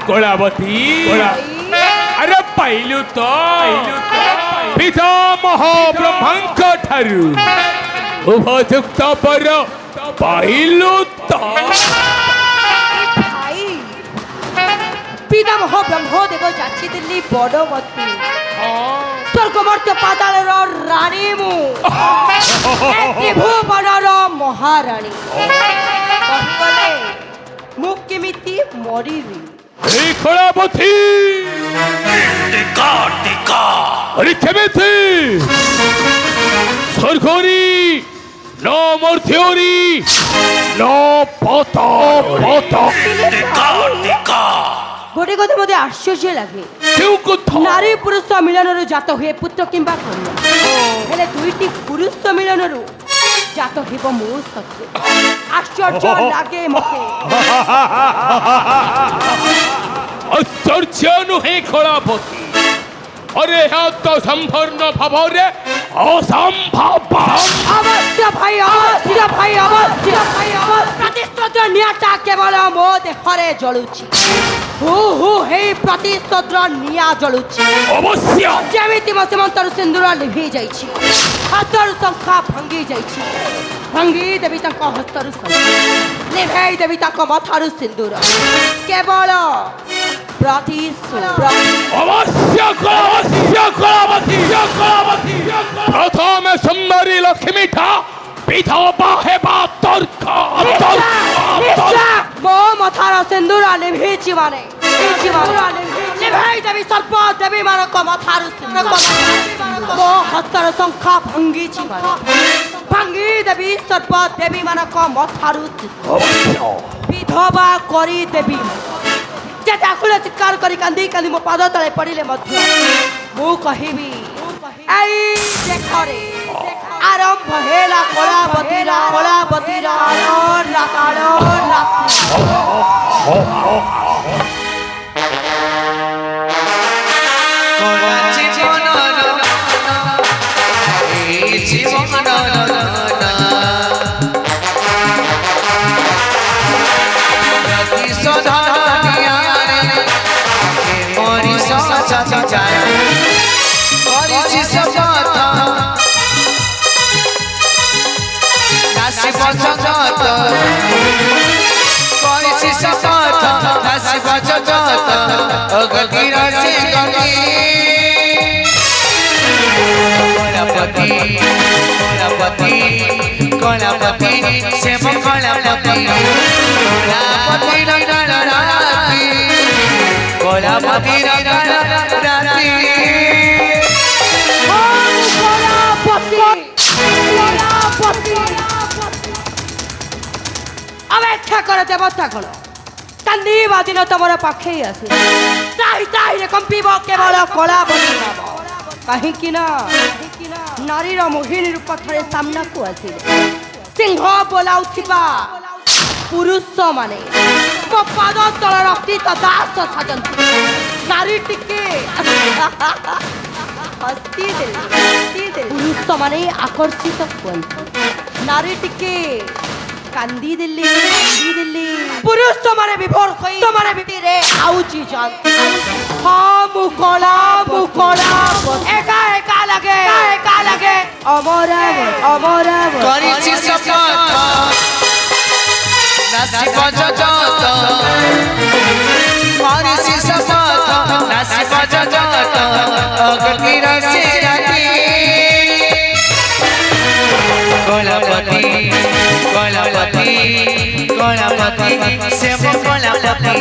কলাপতি কলাবতী আরে পাইলু তো পিতামহ ব্রহ্মাঙ্ক ঠারু উপযুক্ত পর পাইলু তো ভাই পিতামহ ব্রহ্মদেব যাচ্ছি দিল্লী বড়বতী স্বর্গমর্ত্য পাতালের রানী মু ত্রিভুবনর মহারানী কহিগলে মু কেমিতি মরিবি এই কলাবতী আরে কেমিতি স্বর্গরি ন মূর্তিরি ন গোটে কথা মধ্যে আশ্চর্য লাগে কেউ কথা নারী পুরুষ মিলনରୁ জাত ହୁଏ পুত্র কিংবা কন্যা ହେଲେ ଦୁଇଟି ପୁରୁଷ ମିଳନରୁ ଜାତ ହେବ ମୋ ସତ୍ୟ ଆଶ୍ଚର୍ଯ୍ୟ ଲାଗେ ମତେ ଆଶ୍ଚର୍ଯ୍ୟ ନୁହେଁ କଳାପତି अरे हाँ तो संपूर्ण भावरे असंभव अवश्य भाई अवश्य भाई अवश्य भाई अवश्य प्रतिशोधर नियाटा केवल मो देहरे जळुछि हु हे प्रतिशोधर निया जळुछि अवश्य जेमिति मसमंतर सिंदूर लिभि जाइछि हातर संखा भंगी जाइछि भंगी देवी तक हस्तर संखा लिभाई देवी तक मथारु सिंदूर केवल प्रथम सुंदरी लक्ष्मी था विधवा हेबा तर्क मो मथार सिंदूर निभिछि माने निभाई देवी सर्प देवी मानक मथार सिंदूर मो हस्तर संखा भंगीछि माने भंगी देवी सर्प देवी मानक मथार विधवा करी देवी आकुल चित्कार करी कांदी कांदी मो पाद तले पड़िले मध्य मु कहिबी आई देखरे आरंभ हेला कलाबतीरा राकालो कलापति से कलापति अपेक्षा कर देवता गण कांदीबा दिन तुम पाखे आस कंपीब केवल कलापति नाम कहीं नारीर मोहिनी रूप थे सामना को आसिले सिंह बोलाउथिबा पुरुष माने मो पाद तल रक्ति दास साजंती नारी टिके हस्ती दे पुरुष माने आकर्षित हुअन्ति नारी टिके कांदी दिल्ली पुरुष माने विभोर होई तमारे भितरे आउची जान हां मुकोला एका लगे अमर करिछि शपथ नासिब जगत करिछि शपथ नासिब जगत अगतिर से राती कलापति से कलापति